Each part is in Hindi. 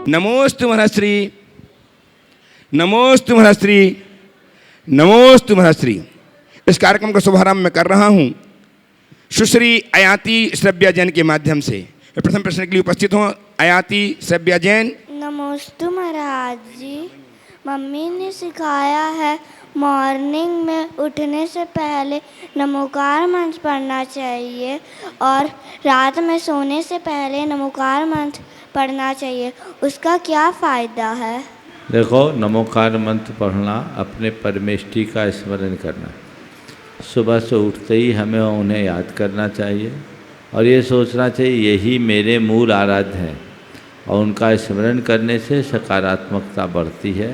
नमोस्तु महर्षि, नमोस्तु महर्षि, नमोस्तु महर्षि। इस कार्यक्रम का शुभारंभ मैं कर रहा हूँ सुश्री अयाति श्रव्या जैन के माध्यम से। प्रथम प्रश्न के लिए उपस्थित हों अयाति श्रव्या जैन। नमोस्तु महाराज जी। मम्मी ने सिखाया है मॉर्निंग में उठने से पहले नमोकार मंत्र पढ़ना चाहिए और रात में सोने से पहले नमोकार मंत्र पढ़ना चाहिए, उसका क्या फ़ायदा है? देखो, नमोकार मंत्र पढ़ना अपने परमेष्ठी का स्मरण करना। सुबह से उठते ही हमें उन्हें याद करना चाहिए और ये सोचना चाहिए यही मेरे मूल आराध्य हैं और उनका स्मरण करने से सकारात्मकता बढ़ती है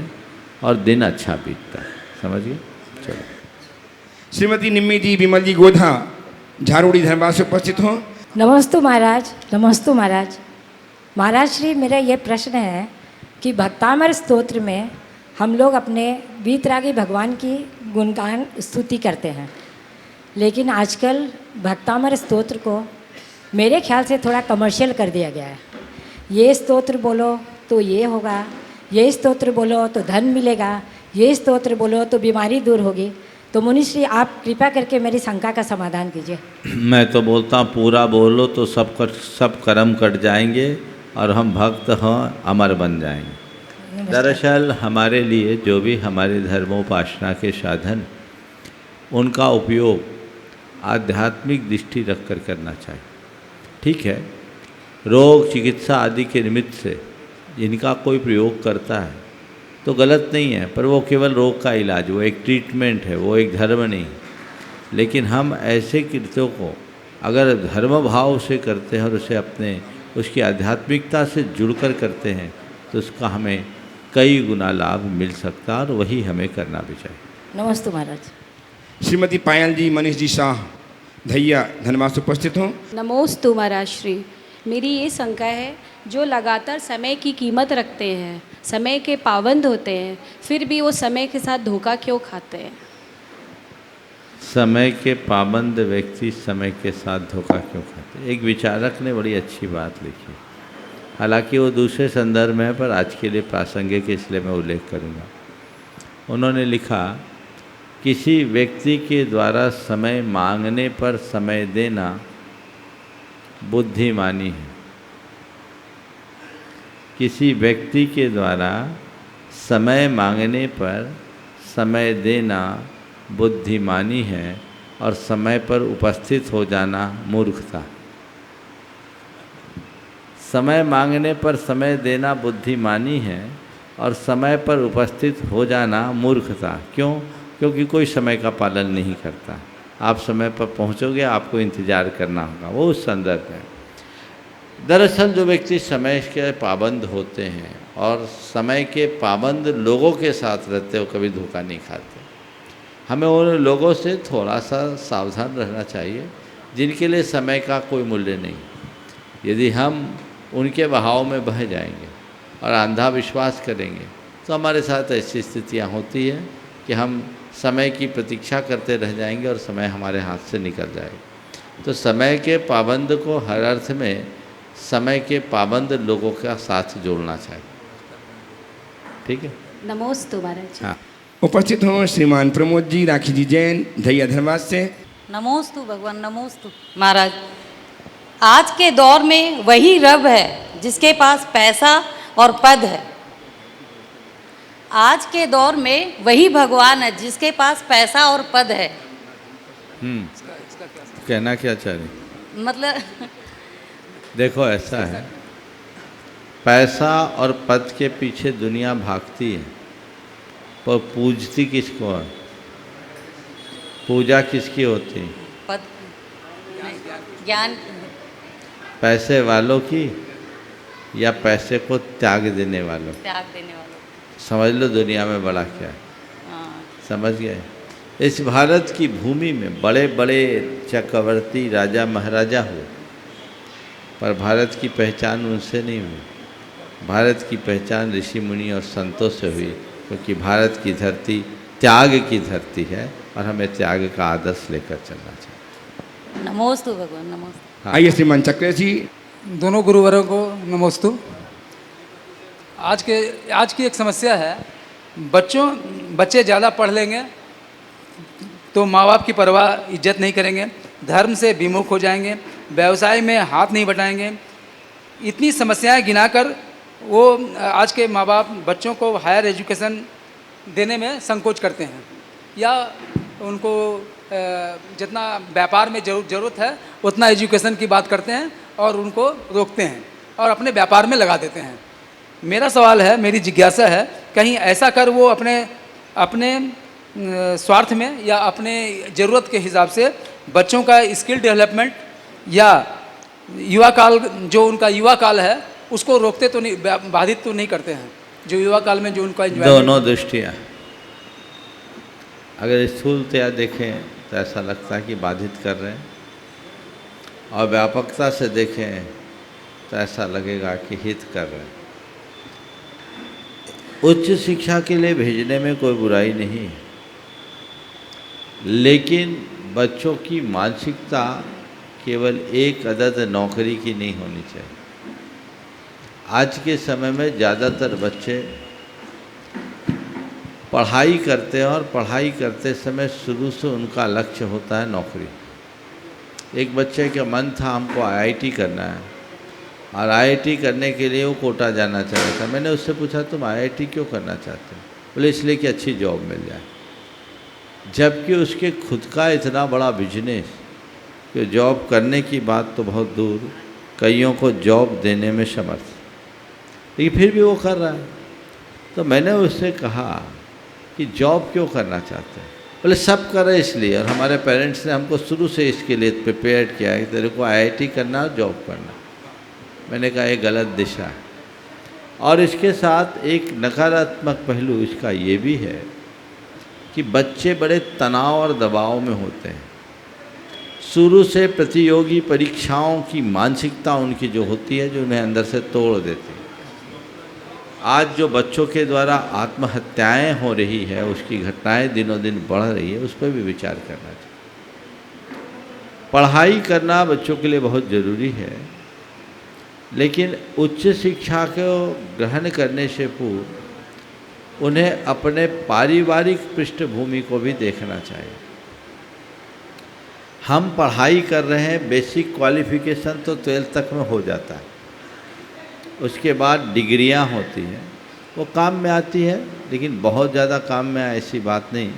और दिन अच्छा बीतता है। समझ गए? चलो। श्रीमती निम्मी जी विमल जी गोधा झारूड़ी धनबाद से उपस्थित हों। नमस्तु महाराज, नमस्तु महाराज। महाराज श्री, मेरा ये प्रश्न है कि भक्तामर स्तोत्र में हम लोग अपने वीतरागी भगवान की गुणगान स्तुति करते हैं, लेकिन आजकल भक्तामर स्तोत्र को मेरे ख्याल से थोड़ा कमर्शियल कर दिया गया है। ये स्तोत्र बोलो तो ये होगा, ये स्तोत्र बोलो तो धन मिलेगा, ये स्तोत्र बोलो तो बीमारी दूर होगी। तो मुनिश्री, आप कृपा करके मेरी शंका का समाधान कीजिए। मैं तो बोलता हूँ पूरा बोलो तो सब कर्म कट जाएंगे और हम भक्त हों अमर बन जाएंगे। दरअसल हमारे लिए जो भी हमारे धर्मोपासना के साधन, उनका उपयोग आध्यात्मिक दृष्टि रखकर करना चाहिए। ठीक है, रोग चिकित्सा आदि के निमित्त से इनका कोई प्रयोग करता है तो गलत नहीं है, पर वो केवल रोग का इलाज, वो एक ट्रीटमेंट है, वो एक धर्म नहीं। लेकिन हम ऐसे कृत्यों को अगर धर्म भाव से करते हैं और उसे अपने उसकी आध्यात्मिकता से जुड़कर करते हैं तो उसका हमें कई गुना लाभ मिल सकता है और वही हमें करना भी चाहिए। नमस्ते महाराज। श्रीमती पायल जी मनीष जी शाह धैया धनबाद से उपस्थित हों। नमोस्तु महाराज श्री। मेरी ये शंका है, जो लगातार समय की कीमत रखते हैं, समय के पाबंद होते हैं, फिर भी वो समय के साथ धोखा क्यों खाते हैं? समय के पाबंद व्यक्ति समय के साथ धोखा क्यों खाते? एक विचारक ने बड़ी अच्छी बात लिखी, हालांकि वो दूसरे संदर्भ में है पर आज के लिए प्रासंगिक है, इसलिए मैं उल्लेख करूँगा। उन्होंने लिखा, किसी व्यक्ति के द्वारा समय मांगने पर समय देना बुद्धिमानी है। किसी व्यक्ति के द्वारा समय मांगने पर समय देना बुद्धिमानी है और समय पर उपस्थित हो जाना मूर्खता। समय मांगने पर समय देना बुद्धिमानी है और समय पर उपस्थित हो जाना मूर्खता। क्यों? क्योंकि कोई समय का पालन नहीं करता। आप समय पर पहुंचोगे, आपको इंतज़ार करना होगा, वो उस संदर्भ में। दरअसल जो व्यक्ति समय के पाबंद होते हैं और समय के पाबंद लोगों के साथ रहते हो, कभी धोखा नहीं खाते। हमें उन लोगों से थोड़ा सा सावधान रहना चाहिए जिनके लिए समय का कोई मूल्य नहीं। यदि हम उनके बहाव में बह जाएंगे और अंधा विश्वास करेंगे तो हमारे साथ ऐसी स्थितियाँ होती हैं कि हम समय की प्रतीक्षा करते रह जाएंगे और समय हमारे हाथ से निकल जाएगा। तो समय के पाबंद को हर अर्थ में समय के पाबंद लोगों का साथ जोड़ना चाहिए। ठीक है? नमोस्तु महाराज। हाँ, उपस्थित हों श्रीमान प्रमोद जी राखी जी जैन धैया धनबाद से। नमोस्तु भगवान, नमोस्तु महाराज। आज के दौर में वही रब है जिसके पास पैसा और पद है। आज के दौर में वही भगवान है जिसके पास पैसा और पद है। कहना क्या चाह रही? मतलब देखो, ऐसा है, पैसा और पद के पीछे दुनिया भागती है, पर पूजती किसको है? पूजा किसकी होती है? पद, ज्ञान, पैसे वालों की या पैसे को त्याग देने वालों? त्याग देने वालों। समझ लो दुनिया में बड़ा क्या है। हाँ। समझ गए? इस भारत की भूमि में बड़े बड़े चक्रवर्ती राजा महाराजा हुए, पर भारत की पहचान उनसे नहीं हुई। भारत की पहचान ऋषि मुनि और संतों से हुई, क्योंकि भारत की धरती त्याग की धरती है और हमें त्याग का आदर्श लेकर चलना चाहिए। नमोस्तु भगवान, नमोस्तु। आइए श्रीमान चक्रेश जी। दोनों गुरुवरों को नमोस्तु। आज की एक समस्या है, बच्चे ज़्यादा पढ़ लेंगे तो माँ बाप की परवाह इज्जत नहीं करेंगे, धर्म से विमुख हो जाएंगे, व्यवसाय में हाथ नहीं बटाएंगे। इतनी समस्याएं गिनाकर वो आज के माँ बाप बच्चों को हायर एजुकेशन देने में संकोच करते हैं, या उनको जितना व्यापार में ज़रूरत है उतना एजुकेशन की बात करते हैं और उनको रोकते हैं और अपने व्यापार में लगा देते हैं। मेरा सवाल है, मेरी जिज्ञासा है, कहीं ऐसा कर वो अपने स्वार्थ में या अपने ज़रूरत के हिसाब से बच्चों का स्किल डेवलपमेंट या युवा काल, जो उनका युवा काल है उसको रोकते तो नहीं, बाधित तो नहीं करते हैं, जो युवा काल में जो उनका दोनों दृष्टियाँ अगर स्थूलतया देखें तो ऐसा लगता है कि बाधित कर रहे हैं, और व्यापकता से देखें तो ऐसा लगेगा कि हित कर रहे हैं। उच्च शिक्षा के लिए भेजने में कोई बुराई नहीं है, लेकिन बच्चों की मानसिकता केवल एक अदद नौकरी की नहीं होनी चाहिए। आज के समय में ज़्यादातर बच्चे पढ़ाई करते हैं और पढ़ाई करते समय शुरू से उनका लक्ष्य होता है नौकरी। एक बच्चे का मन था हमको आईआईटी करना है, और आईआईटी करने के लिए वो कोटा जाना चाह रहा था। मैंने उससे पूछा तुम आईआईटी क्यों करना चाहते हो? बोले इसलिए कि अच्छी जॉब मिल जाए। जबकि उसके खुद का इतना बड़ा बिजनेस कि जॉब करने की बात तो बहुत दूर, कईयों को जॉब देने में समर्थ, लेकिन फिर भी वो कर रहा है। तो मैंने उससे कहा कि जॉब क्यों करना चाहते हैं? बोले सब कर रहे इसलिए, और हमारे पेरेंट्स ने हमको शुरू से इसके लिए प्रिपेयर किया है कि तेरे को आईआईटी करना और जॉब करना। मैंने कहा ये गलत दिशा है। और इसके साथ एक नकारात्मक पहलू इसका ये भी है कि बच्चे बड़े तनाव और दबाव में होते हैं। शुरू से प्रतियोगी परीक्षाओं की मानसिकता उनकी जो होती है, जो उन्हें अंदर से तोड़ देती है। आज जो बच्चों के द्वारा आत्महत्याएं हो रही है, उसकी घटनाएं दिनों दिन बढ़ रही है, उस पर भी विचार करना चाहिए। पढ़ाई करना बच्चों के लिए बहुत ज़रूरी है, लेकिन उच्च शिक्षा को ग्रहण करने से पूर्व उन्हें अपने पारिवारिक पृष्ठभूमि को भी देखना चाहिए। हम पढ़ाई कर रहे हैं, बेसिक क्वालिफिकेशन तो 12th तक में हो जाता है, उसके बाद डिग्रियां होती हैं, वो काम में आती है, लेकिन बहुत ज़्यादा काम में आए ऐसी बात नहीं।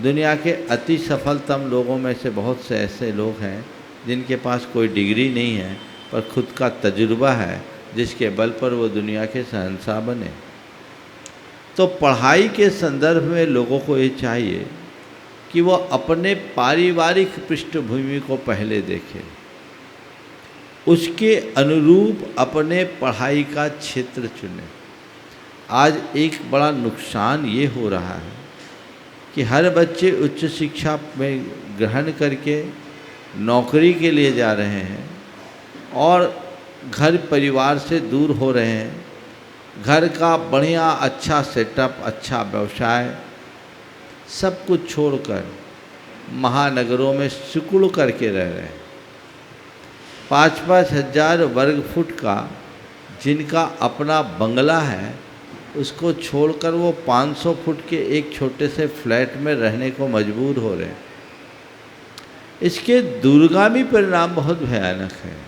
दुनिया के अति सफलतम लोगों में से बहुत से ऐसे लोग हैं जिनके पास कोई डिग्री नहीं है, पर खुद का तजुर्बा है, जिसके बल पर वो दुनिया के शहंशाह बने। तो पढ़ाई के संदर्भ में लोगों को ये चाहिए कि वो अपने पारिवारिक पृष्ठभूमि को पहले देखें, उसके अनुरूप अपने पढ़ाई का क्षेत्र चुनें। आज एक बड़ा नुकसान ये हो रहा है कि हर बच्चे उच्च शिक्षा में ग्रहण करके नौकरी के लिए जा रहे हैं और घर परिवार से दूर हो रहे हैं। घर का बढ़िया अच्छा सेटअप, अच्छा व्यवसाय, सब कुछ छोड़कर महानगरों में सिकुड़ करके रह रहे हैं। 5-5 हज़ार वर्ग फुट का जिनका अपना बंगला है, उसको छोड़कर वो 500 फुट के एक छोटे से फ्लैट में रहने को मजबूर हो रहे हैं। इसके दूरगामी परिणाम बहुत भयानक हैं।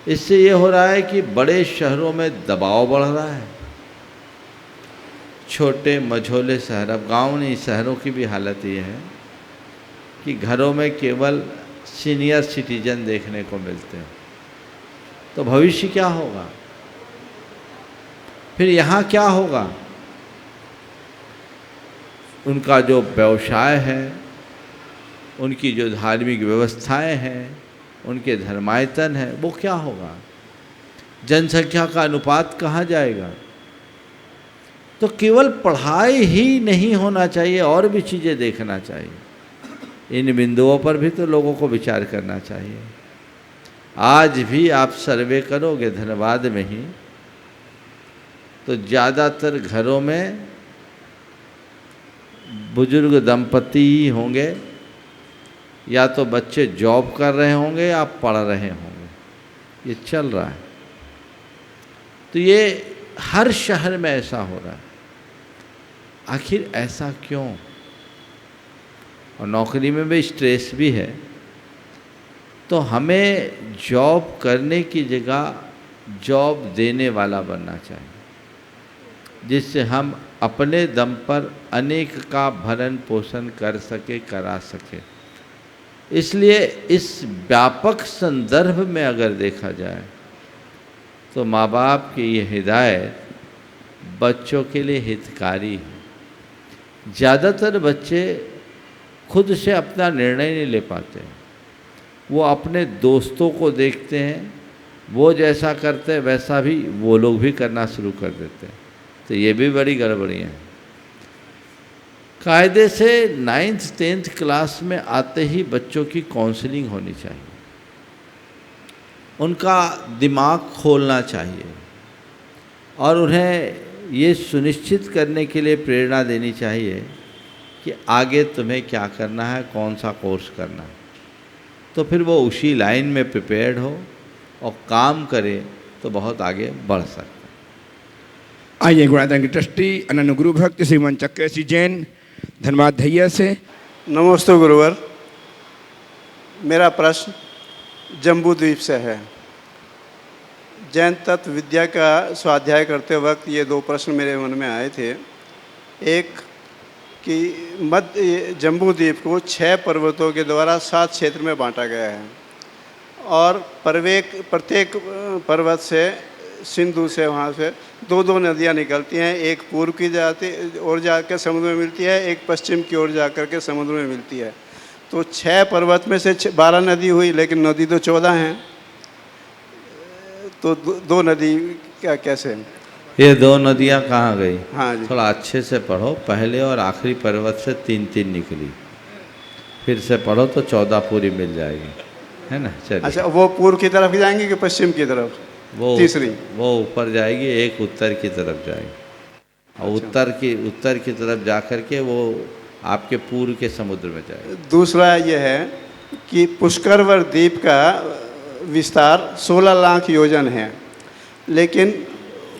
इससे ये हो रहा है कि बड़े शहरों में दबाव बढ़ रहा है। छोटे मझोले शहर, अब गांव नहीं, शहरों की भी हालत ये है कि घरों में केवल सीनियर सिटीजन देखने को मिलते हैं। तो भविष्य क्या होगा? फिर यहाँ क्या होगा? उनका जो व्यवसाय है, उनकी जो धार्मिक व्यवस्थाएं हैं, उनके धर्मायतन है, वो क्या होगा? जनसंख्या का अनुपात कहाँ जाएगा? तो केवल पढ़ाई ही नहीं होना चाहिए, और भी चीज़ें देखना चाहिए। इन बिंदुओं पर भी तो लोगों को विचार करना चाहिए। आज भी आप सर्वे करोगे धनबाद में ही, तो ज़्यादातर घरों में बुजुर्ग दंपति ही होंगे, या तो बच्चे जॉब कर रहे होंगे या पढ़ रहे होंगे। ये चल रहा है। तो ये हर शहर में ऐसा हो रहा है। आखिर ऐसा क्यों? और नौकरी में भी स्ट्रेस भी है, तो हमें जॉब करने की जगह जॉब देने वाला बनना चाहिए, जिससे हम अपने दम पर अनेक का भरण पोषण कर सके, करा सके। इसलिए इस व्यापक संदर्भ में अगर देखा जाए तो माँ बाप की ये हिदायत बच्चों के लिए हितकारी है। ज़्यादातर बच्चे खुद से अपना निर्णय नहीं ले पाते, वो अपने दोस्तों को देखते हैं, वो जैसा करते हैं वैसा भी वो लोग भी करना शुरू कर देते हैं। तो ये भी बड़ी गड़बड़ी है। कायदे से 9th 10th क्लास में आते ही बच्चों की काउंसलिंग होनी चाहिए, उनका दिमाग खोलना चाहिए और उन्हें ये सुनिश्चित करने के लिए प्रेरणा देनी चाहिए कि आगे तुम्हें क्या करना है, कौन सा कोर्स करना है। तो फिर वो उसी लाइन में प्रिपेयर्ड हो और काम करे तो बहुत आगे बढ़ सकता है। आइए गुणादान की ट्रस्टी अनन्य गुरु भक्त श्रीमान चक्रसी जैन धनबाद धैया से। नमस्ते गुरुवर, मेरा प्रश्न जम्बू द्वीप से है। जैन तत्व विद्या का स्वाध्याय करते वक्त ये 2 प्रश्न मेरे मन में आए थे। एक कि मध्य जम्बू द्वीप को 6 पर्वतों के द्वारा 7 क्षेत्र में बांटा गया है और प्रत्येक पर्वत से, सिंधु से, वहाँ से 2-2 नदियाँ निकलती हैं। एक पूर्व की जाती और जाकर समुद्र में मिलती है, एक पश्चिम की ओर जाकर के समुद्र में मिलती है। तो 6 पर्वत में से 12 नदी हुई, लेकिन नदी तो 14 हैं। तो 2 नदी क्या कैसे? ये 2 नदियाँ कहाँ गई? हाँ जी, थोड़ा अच्छे से पढ़ो। पहले और आखिरी पर्वत से 3-3 निकली, फिर से पढ़ो तो 14 पूरी मिल जाएगी, है ना? चलिए। अच्छा, वो पूर्व की तरफ जाएंगे कि पश्चिम की तरफ? वो तीसरी वो ऊपर जाएगी, एक उत्तर की तरफ जाएगी और उत्तर की तरफ जा कर के वो आपके पूर्व के समुद्र में जाएगी। दूसरा ये है कि पुष्करवर द्वीप का विस्तार 16 लाख योजन है, लेकिन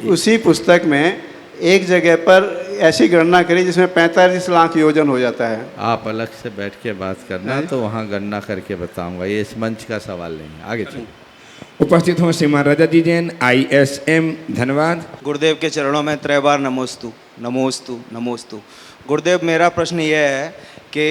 उसी पुस्तक में एक जगह पर ऐसी गणना करी जिसमें 45 लाख योजन हो जाता है। आप अलग से बैठ के बात करना, तो वहाँ गणना करके बताऊंगा, ये इस मंच का सवाल नहीं है। आगे चलिए। उपस्थित हों श्रीमान राजा जी जैन ISM धन्यवाद। गुरुदेव के चरणों में 3 बार नमोस्तु नमोस्तु नमोस्तु। गुरुदेव, मेरा प्रश्न यह है कि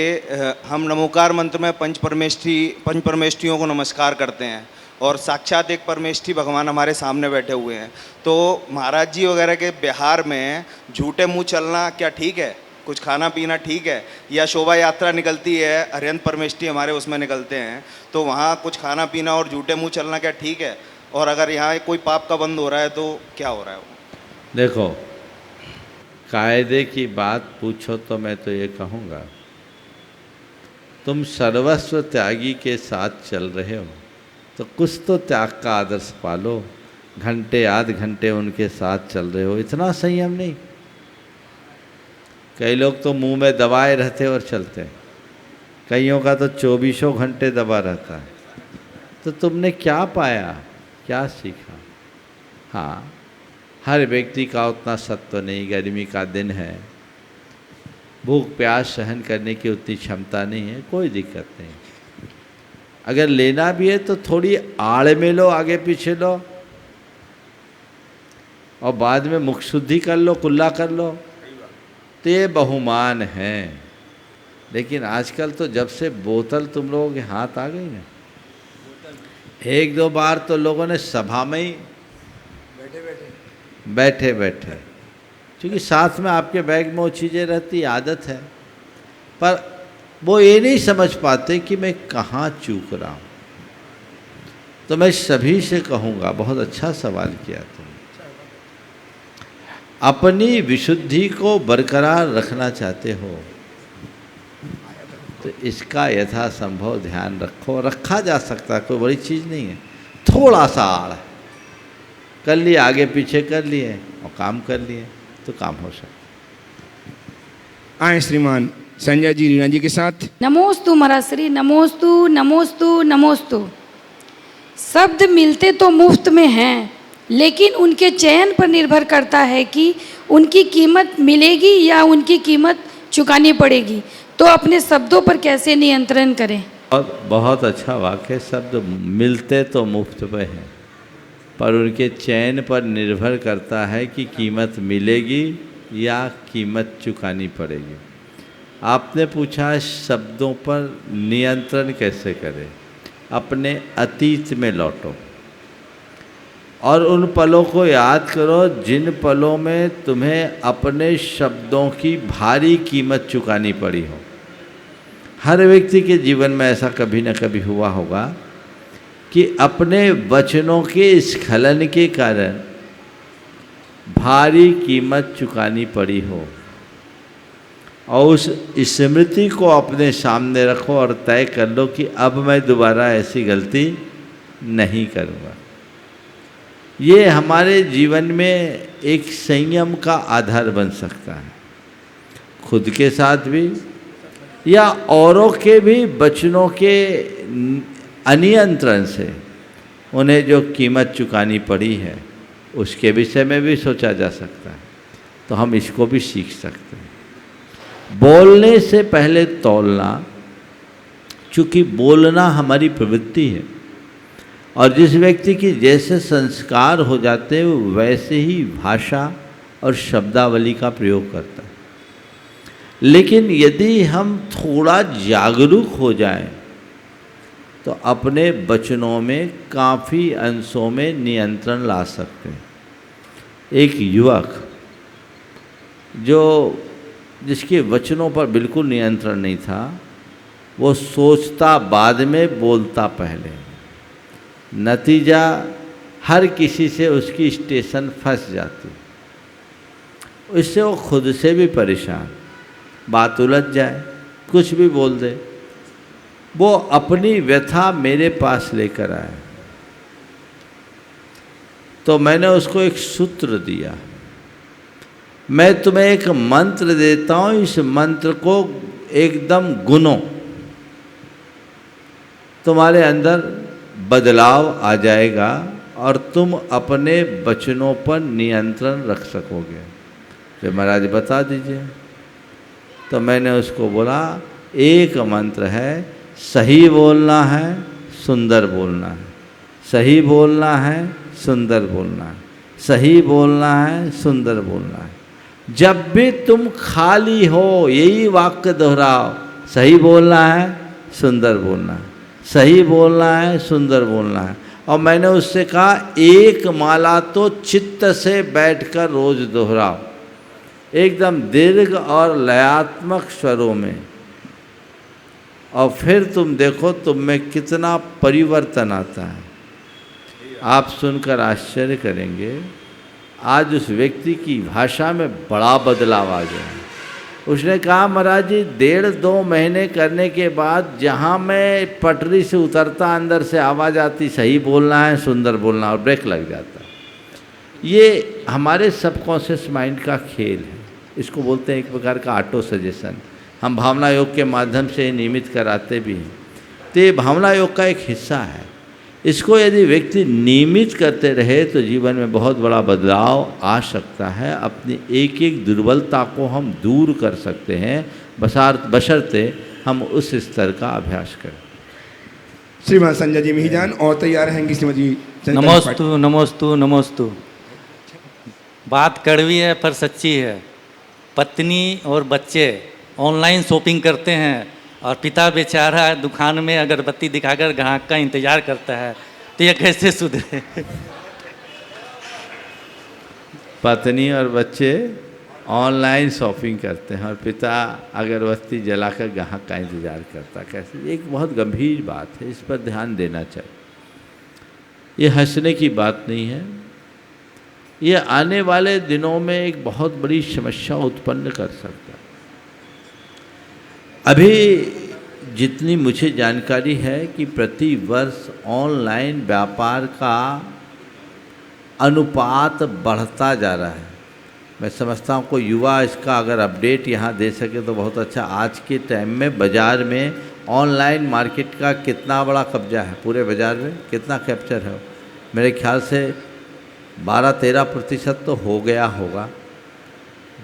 हम नमोकार मंत्र में पंच परमेष्ठियों को नमस्कार करते हैं और साक्षात एक परमेष्ठी भगवान हमारे सामने बैठे हुए हैं। तो महाराज जी वगैरह के बिहार में झूठे मुंह चलना क्या ठीक है? कुछ खाना पीना ठीक है? या शोभा यात्रा निकलती है, अरिहंत परमेष्ठी हमारे उसमें निकलते हैं, तो वहाँ कुछ खाना पीना और झूठे मुंह चलना क्या ठीक है? और अगर यहाँ कोई पाप का बंद हो रहा है तो क्या हो रहा है? देखो, कायदे की बात पूछो तो मैं तो ये कहूँगा, तुम सर्वस्व त्यागी के साथ चल रहे हो तो कुछ तो त्याग का आदर्श पालो। घंटे आध घंटे उनके साथ चल रहे हो, इतना संयम नहीं। कई लोग तो मुंह में दबाए रहते और चलते हैं, कईयों का तो 24 घंटे दबा रहता है। तो तुमने क्या पाया, क्या सीखा? हाँ, हर व्यक्ति का उतना सत्व नहीं, गर्मी का दिन है, भूख प्यास सहन करने की उतनी क्षमता नहीं है, कोई दिक्कत नहीं। अगर लेना भी है तो थोड़ी आड़ में लो, आगे पीछे लो और बाद में मुख शुद्धि कर लो, कुल्ला कर लो, तो ये बहुमान है। लेकिन आजकल तो जब से बोतल तुम लोगों के हाथ आ गई ना, 1-2 बार तो लोगों ने सभा में ही बैठे बैठे, क्योंकि साथ में आपके बैग में वो चीज़ें रहती, आदत है, पर वो ये नहीं समझ पाते कि मैं कहाँ चूक रहा हूँ। तो मैं सभी से कहूँगा, बहुत अच्छा सवाल किया तुमने। अपनी विशुद्धि को बरकरार रखना चाहते हो तो इसका यथासंभव ध्यान रखो। रखा जा सकता है, कोई बड़ी चीज़ नहीं है। थोड़ा सा आड़ कर लिए, आगे पीछे कर लिए और काम कर लिए तो काम हो सकता। आए श्रीमान संजय जी रीना जी के साथ। नमोस्तु महाराज श्री, नमोस्तु नमोस्तु नमोस्तु। शब्द मिलते तो मुफ्त में हैं, लेकिन उनके चयन पर निर्भर करता है कि उनकी कीमत मिलेगी या उनकी कीमत चुकानी पड़ेगी। तो अपने शब्दों पर कैसे नियंत्रण करें? बहुत अच्छा वाक्य। शब्द मिलते तो मुफ्त में हैं, पर उनके चयन पर निर्भर करता है कि कीमत मिलेगी या कीमत चुकानी पड़ेगी। आपने पूछा शब्दों पर नियंत्रण कैसे करें। अपने अतीत में लौटो और उन पलों को याद करो जिन पलों में तुम्हें अपने शब्दों की भारी कीमत चुकानी पड़ी हो। हर व्यक्ति के जीवन में ऐसा कभी न कभी हुआ होगा कि अपने वचनों के स्खलन के कारण भारी कीमत चुकानी पड़ी हो, और उस स्मृति को अपने सामने रखो और तय कर लो कि अब मैं दोबारा ऐसी गलती नहीं करूँगा। ये हमारे जीवन में एक संयम का आधार बन सकता है, खुद के साथ भी या औरों के भी वचनों के अनियंत्रण से उन्हें जो कीमत चुकानी पड़ी है उसके विषय में भी सोचा जा सकता है। तो हम इसको भी सीख सकते हैं। बोलने से पहले तौलना, चूँकि बोलना हमारी प्रवृत्ति है और जिस व्यक्ति की जैसे संस्कार हो जाते हैं वैसे ही भाषा और शब्दावली का प्रयोग करता है। लेकिन यदि हम थोड़ा जागरूक हो जाएं तो अपने वचनों में काफ़ी अंशों में नियंत्रण ला सकते हैं। एक युवक जिसके वचनों पर बिल्कुल नियंत्रण नहीं था, वो सोचता बाद में, बोलता पहले। नतीजा हर किसी से उसकी स्टेशन फंस जाती। इससे वो खुद से भी परेशान, बात उलझ जाए, कुछ भी बोल दे। वो अपनी व्यथा मेरे पास लेकर आए तो मैंने उसको एक सूत्र दिया। मैं तुम्हें एक मंत्र देता हूँ, इस मंत्र को एकदम गुनो, तुम्हारे अंदर बदलाव आ जाएगा और तुम अपने वचनों पर नियंत्रण रख सकोगे। फिर महाराज बता दीजिए। तो मैंने उसको बोला, एक मंत्र है, सही बोलना है, सुंदर बोलना है, सही बोलना है, सुंदर बोलना है, सही बोलना है, सुंदर बोलना है। जब भी तुम खाली हो यही वाक्य दोहराओ, सही बोलना है, सुंदर बोलना है, सही बोलना है, सुंदर बोलना है। और मैंने उससे कहा एक माला तो चित्त से बैठकर रोज दोहराओ, एकदम दीर्घ और लयात्मक स्वरों में, और फिर तुम देखो तुम में कितना परिवर्तन आता है। आप सुनकर आश्चर्य करेंगे, आज उस व्यक्ति की भाषा में बड़ा बदलाव आ गया। उसने कहा, महाराज जी 1.5-2 महीने करने के बाद जहाँ मैं पटरी से उतरता अंदर से आवाज़ आती, सही बोलना है, सुंदर बोलना, और ब्रेक लग जाता। ये हमारे सबकॉन्शियस माइंड का खेल है। इसको बोलते हैं एक प्रकार का ऑटो सजेशन। हम भावना योग के माध्यम से नियमित कराते भी हैं। तो ये भावना योग का एक हिस्सा है। इसको यदि व्यक्ति नियमित करते रहे तो जीवन में बहुत बड़ा बदलाव आ सकता है। अपनी एक एक दुर्बलता को हम दूर कर सकते हैं, बशर्ते हम उस स्तर का अभ्यास करें। श्रीमान संजय जी मिहिजान और तैयार रहेंगी श्रीमती। नमोस्तु नमोस्तु नमोस्तु। बात कड़वी है पर सच्ची है। पत्नी और बच्चे ऑनलाइन शॉपिंग करते हैं और पिता बेचारा दुकान में अगरबत्ती दिखाकर ग्राहक का इंतजार करता है, तो यह कैसे सुधरे? पत्नी और बच्चे ऑनलाइन शॉपिंग करते हैं और पिता अगरबत्ती जलाकर ग्राहक का इंतजार करता, कैसे? एक बहुत गंभीर बात है, इस पर ध्यान देना चाहिए। ये हंसने की बात नहीं है। ये आने वाले दिनों में एक बहुत बड़ी समस्या उत्पन्न कर सकता है। अभी जितनी मुझे जानकारी है कि प्रति वर्ष ऑनलाइन व्यापार का अनुपात बढ़ता जा रहा है। मैं समझता हूँ कोई युवा इसका अगर अपडेट यहाँ दे सके तो बहुत अच्छा। आज के टाइम में बाज़ार में ऑनलाइन मार्केट का कितना बड़ा कब्जा है, पूरे बाज़ार में कितना कैप्चर है? मेरे ख्याल से 12-13% तो हो गया होगा।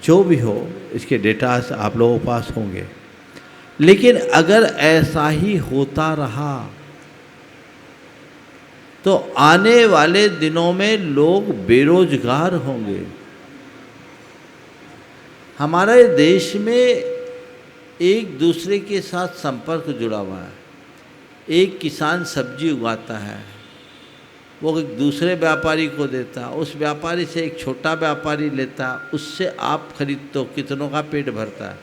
जो भी हो, इसके डेटा आप लोगों के पास होंगे। लेकिन अगर ऐसा ही होता रहा तो आने वाले दिनों में लोग बेरोजगार होंगे। हमारे देश में एक दूसरे के साथ संपर्क जुड़ा हुआ है। एक किसान सब्जी उगाता है, वो एक दूसरे व्यापारी को देता, उस व्यापारी से एक छोटा व्यापारी लेता, उससे आप खरीदते हो, कितनों का पेट भरता है।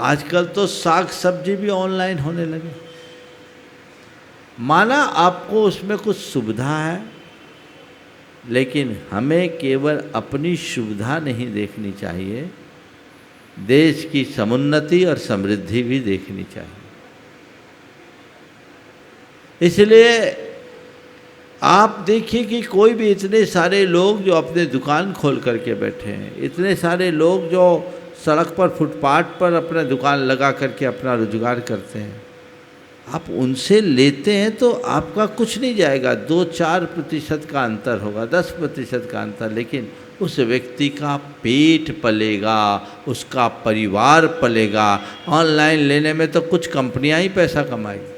आजकल तो साग सब्जी भी ऑनलाइन होने लगे। माना आपको उसमें कुछ सुविधा है, लेकिन हमें केवल अपनी सुविधा नहीं देखनी चाहिए, देश की समुन्नति और समृद्धि भी देखनी चाहिए। इसलिए आप देखिए कि कोई भी इतने सारे लोग जो अपने दुकान खोल करके बैठे हैं, इतने सारे लोग जो सड़क पर फुटपाथ पर अपना दुकान लगा करके अपना रोजगार करते हैं, आप उनसे लेते हैं तो आपका कुछ नहीं जाएगा, 2-4% का अंतर होगा, 10% का अंतर, लेकिन उस व्यक्ति का पेट पलेगा, उसका परिवार पलेगा। ऑनलाइन लेने में तो कुछ कंपनियां ही पैसा कमाएगी।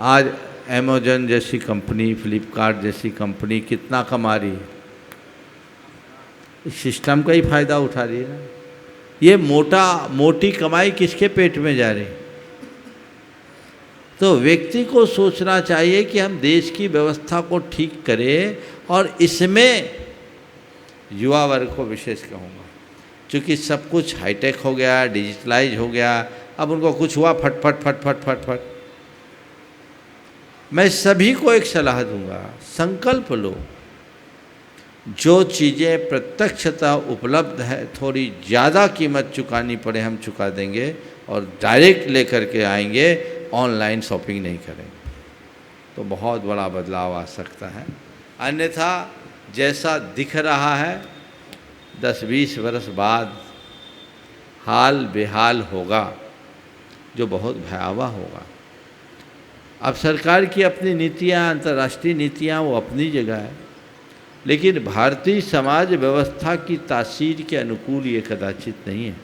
आज अमेज़न जैसी कंपनी, फ्लिपकार्ट जैसी कंपनी कितना कमा रही है, इस सिस्टम का ही फायदा उठा रही है ना। ये मोटी कमाई किसके पेट में जा रही है? तो व्यक्ति को सोचना चाहिए कि हम देश की व्यवस्था को ठीक करें, और इसमें युवा वर्ग को विशेष कहूँगा, क्योंकि सब कुछ हाईटेक हो गया, डिजिटलाइज हो गया, अब उनको कुछ हुआ फट फट फट फट फट फट। मैं सभी को एक सलाह दूंगा, संकल्प लो, जो चीज़ें प्रत्यक्षता उपलब्ध है, थोड़ी ज़्यादा कीमत चुकानी पड़े हम चुका देंगे, और डायरेक्ट लेकर के आएंगे, ऑनलाइन शॉपिंग नहीं करेंगे, तो बहुत बड़ा बदलाव आ सकता है। अन्यथा जैसा दिख रहा है 10-20 वर्ष बाद हाल बेहाल होगा, जो बहुत भयावह होगा। अब सरकार की अपनी नीतियाँ, अंतर्राष्ट्रीय नीतियाँ, वो अपनी जगह है, लेकिन भारतीय समाज व्यवस्था की तासीर के अनुकूल ये कदाचित नहीं है।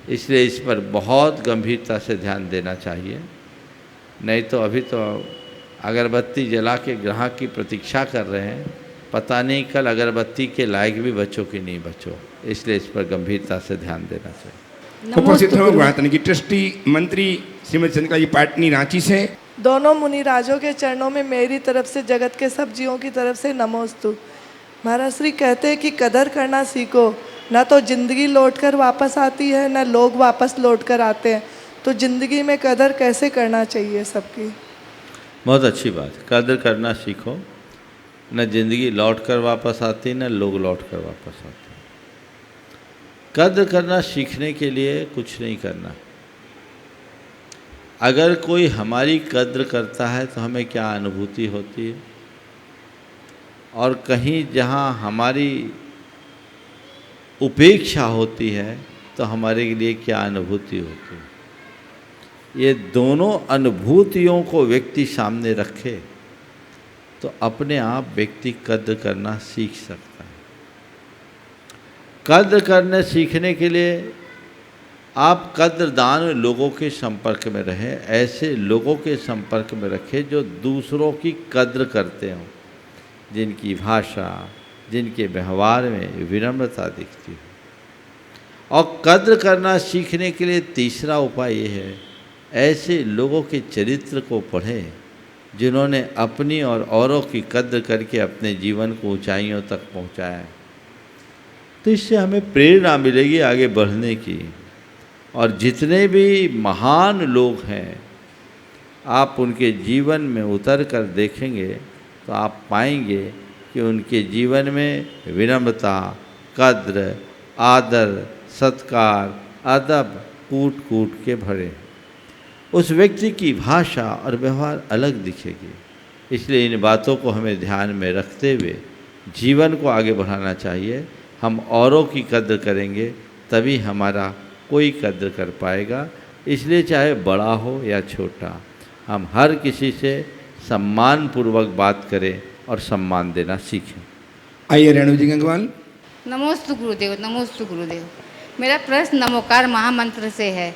इसलिए इस पर बहुत गंभीरता से ध्यान देना चाहिए, नहीं तो अभी तो अगरबत्ती जला के ग्राहक की प्रतीक्षा कर रहे हैं, पता नहीं कल अगरबत्ती के लायक भी बचो कि नहीं बचो। इसलिए इस पर गंभीरता से ध्यान देना चाहिए। उपस्थित हैं गुवाहाटी की ट्रस्टी मंत्री श्रीमती चंद्रिका जी पाटनी, रांची से। दोनों मुनिराजों के चरणों में मेरी तरफ से, जगत के सब जीवों की तरफ से नमोस्तु। महाराज श्री कहते हैं कि कदर करना सीखो, ना तो ज़िंदगी लौट कर वापस आती है, ना लोग वापस लौट कर आते हैं, तो ज़िंदगी में कदर कैसे करना चाहिए सबकी। बहुत अच्छी बात, कदर करना सीखो, न ज़िंदगी लौट कर वापस आती, न लोग लौट कर वापस आते। कदर करना सीखने के लिए कुछ नहीं करना। अगर कोई हमारी कद्र करता है तो हमें क्या अनुभूति होती है, और कहीं जहाँ हमारी उपेक्षा होती है तो हमारे लिए क्या अनुभूति होती है। ये दोनों अनुभूतियों को व्यक्ति सामने रखे तो अपने आप व्यक्ति कद्र करना सीख सकता है। कद्र करने सीखने के लिए आप कद्रदान लोगों के संपर्क में रहें, ऐसे लोगों के संपर्क में रखें जो दूसरों की कद्र करते हों, जिनकी भाषा, जिनके व्यवहार में विनम्रता दिखती हो। और कद्र करना सीखने के लिए तीसरा उपाय ये है, ऐसे लोगों के चरित्र को पढ़ें जिन्होंने अपनी और औरों की कद्र करके अपने जीवन को ऊंचाइयों तक पहुंचाया है। तो इससे हमें प्रेरणा मिलेगी आगे बढ़ने की। और जितने भी महान लोग हैं, आप उनके जीवन में उतर कर देखेंगे तो आप पाएंगे कि उनके जीवन में विनम्रता, कद्र, आदर, सत्कार, अदब कूट कूट के भरे। उस व्यक्ति की भाषा और व्यवहार अलग दिखेगी। इसलिए इन बातों को हमें ध्यान में रखते हुए जीवन को आगे बढ़ाना चाहिए। हम औरों की कद्र करेंगे तभी हमारा कोई कद्र कर पाएगा। इसलिए चाहे बड़ा हो या छोटा, हम हर किसी से सम्मानपूर्वक बात करें, और सम्मान देना सीखें। आइए रेणु जी गंगवाल। नमोस्तु गुरुदेव, नमोस्तु गुरुदेव। मेरा प्रश्न नमोकार महामंत्र से है।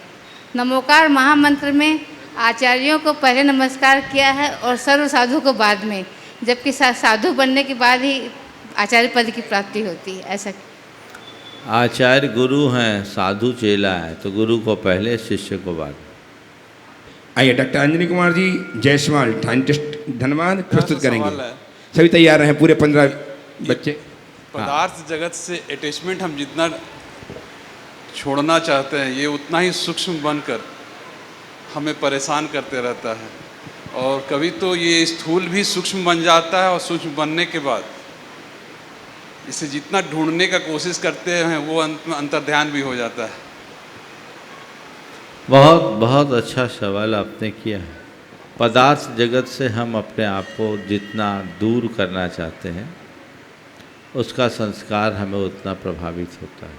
नमोकार महामंत्र में आचार्यों को पहले नमस्कार किया है और सर्व साधु को बाद में, जबकि साधु बनने के बाद ही आचार्य पद की प्राप्ति होती है, ऐसा। आचार्य गुरु हैं, साधु चेला है, तो गुरु को पहले, शिष्य को बाद। आइए डॉक्टर अंजनी कुमार जी जयसवाल, साइंटिस्ट, धन्यवाद, प्रस्तुत करेंगे। सभी तैयार हैं, पूरे 15 बच्चे। पदार्थ जगत से अटैचमेंट हम जितना छोड़ना चाहते हैं, ये उतना ही सूक्ष्म बनकर हमें परेशान करते रहता है, और कभी तो ये स्थूल भी सूक्ष्म बन जाता है, और सूक्ष्म बनने के बाद इसे जितना ढूंढने का कोशिश करते हैं वो अंतर्ध्यान भी हो जाता है। बहुत बहुत अच्छा सवाल आपने किया है। पदार्थ जगत से हम अपने आप को जितना दूर करना चाहते हैं, उसका संस्कार हमें उतना प्रभावित होता है।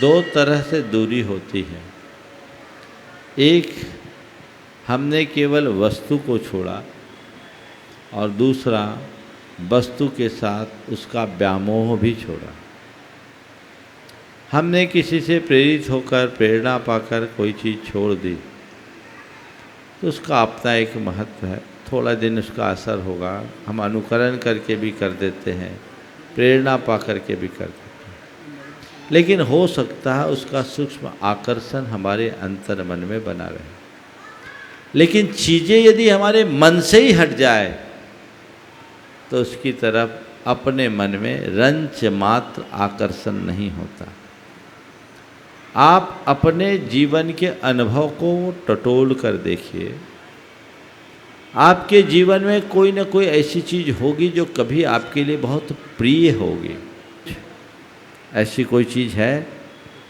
2 तरह से दूरी होती है। एक, हमने केवल वस्तु को छोड़ा, और दूसरा, वस्तु के साथ उसका व्यामोह भी छोड़ा। हमने किसी से प्रेरित होकर, प्रेरणा पाकर कोई चीज़ छोड़ दी, तो उसका अपना एक महत्व है। थोड़ा दिन उसका असर होगा, हम अनुकरण करके भी कर देते हैं, प्रेरणा पा करके भी कर देते हैं, लेकिन हो सकता है उसका सूक्ष्म आकर्षण हमारे अंतर मन में बना रहे। लेकिन चीज़ें यदि हमारे मन से ही हट जाए, तो उसकी तरफ अपने मन में रंच मात्र आकर्षण नहीं होता। आप अपने जीवन के अनुभव को टटोल कर देखिए। आपके जीवन में कोई ना कोई ऐसी चीज़ होगी जो कभी आपके लिए बहुत प्रिय होगी। ऐसी कोई चीज़ है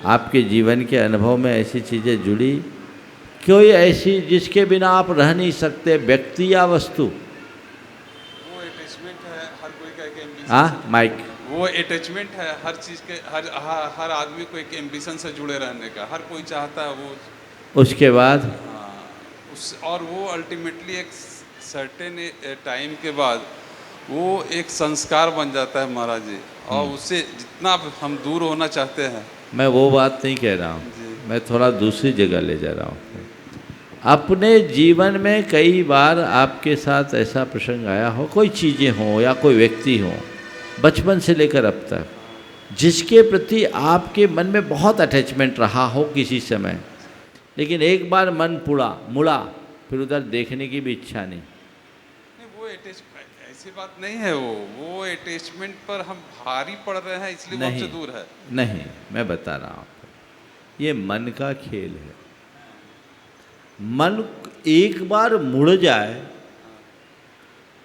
आपके जीवन के अनुभव में, ऐसी चीज़ें जुड़ी, कोई ऐसी जिसके बिना आप रह नहीं सकते, व्यक्ति या वस्तु? हाँ माइक। वो अटैचमेंट है हर चीज़ के, हर आदमी को एक एम्बिशन से जुड़े रहने का, हर कोई चाहता है वो। उसके बाद और वो अल्टीमेटली एक सर्टेन टाइम के बाद वो एक संस्कार बन जाता है महाराज जी, और उससे जितना हम दूर होना चाहते हैं। मैं वो बात नहीं कह रहा हूँ, मैं थोड़ा दूसरी जगह ले जा रहा हूँ। अपने जीवन में कई बार आपके साथ ऐसा प्रसंग आया हो, कोई चीज़ें हों या कोई व्यक्ति हो, बचपन से लेकर अब तक, जिसके प्रति आपके मन में बहुत अटैचमेंट रहा हो किसी समय, लेकिन एक बार मन मुड़ा, फिर उधर देखने की भी इच्छा नहीं। वो ऐसी बात नहीं है, वो अटैचमेंट पर हम भारी पड़ रहे हैं, इसलिए वो हमसे दूर है। नहीं, मैं बता रहा हूँ आपको, ये मन का खेल है। मन एक बार मुड़ जाए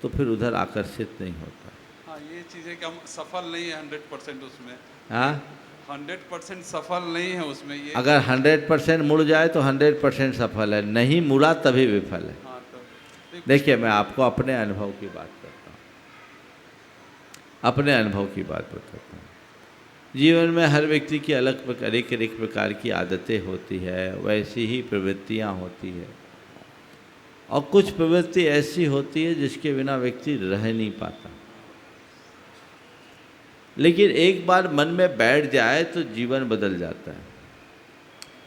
तो फिर उधर आकर्षित नहीं होता। हाँ, ये चीज़ है कि हम सफल नहीं है 100% उसमें। हाँ, 100% सफल नहीं है उसमें। ये अगर 100% मुड़ जाए तो 100% सफल है, नहीं मुड़ा तभी विफल है। हाँ, तो देखिए, मैं आपको अपने अनुभव की बात करता हूँ, अपने अनुभव की बात बताता हूँ। जीवन में हर व्यक्ति की एक प्रकार की आदतें होती है, वैसी ही प्रवृत्तियाँ होती है, और कुछ प्रवृत्ति ऐसी होती है जिसके बिना व्यक्ति रह नहीं पाता। लेकिन एक बार मन में बैठ जाए तो जीवन बदल जाता है।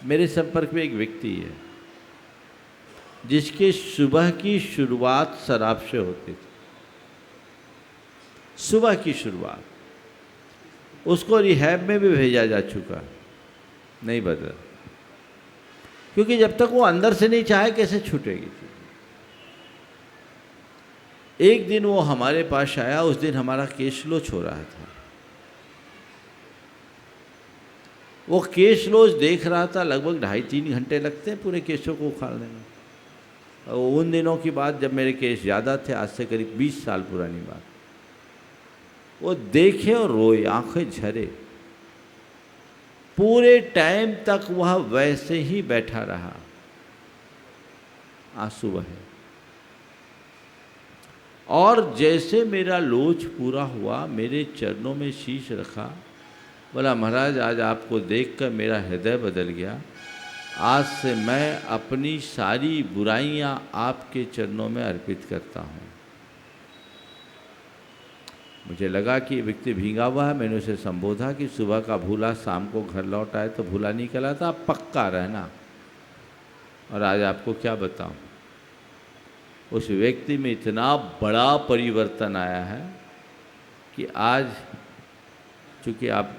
मेरे संपर्क में एक व्यक्ति है जिसके सुबह की शुरुआत शराब से होती थी। सुबह की शुरुआत, उसको रिहैब में भी भेजा जा चुका, नहीं बदला, क्योंकि जब तक वो अंदर से नहीं चाहे कैसे छूटेगी। एक दिन वो हमारे पास आया, उस दिन हमारा केस लॉच हो रहा था। वो केस लॉच देख रहा था, लगभग 2.5-3 घंटे लगते हैं पूरे केसों को उखाड़ने में। और उन दिनों की बात जब मेरे केस ज़्यादा थे, आज से करीब 20 साल पुरानी बात। वो देखे और रोए, आंखें झरे। पूरे टाइम तक वह वैसे ही बैठा रहा, आंसू बहे। और जैसे मेरा लोच पूरा हुआ, मेरे चरणों में शीश रखा, बोला महाराज आज आपको देखकर मेरा हृदय बदल गया। आज से मैं अपनी सारी बुराइयां आपके चरणों में अर्पित करता हूँ। मुझे लगा कि व्यक्ति भीगा हुआ है। मैंने उसे संबोधा कि सुबह का भूला शाम को घर लौट आए तो भूला नहीं कहलाता, आप पक्का रहना। और आज आपको क्या बताऊं, उस व्यक्ति में इतना बड़ा परिवर्तन आया है कि आज, चूँकि आप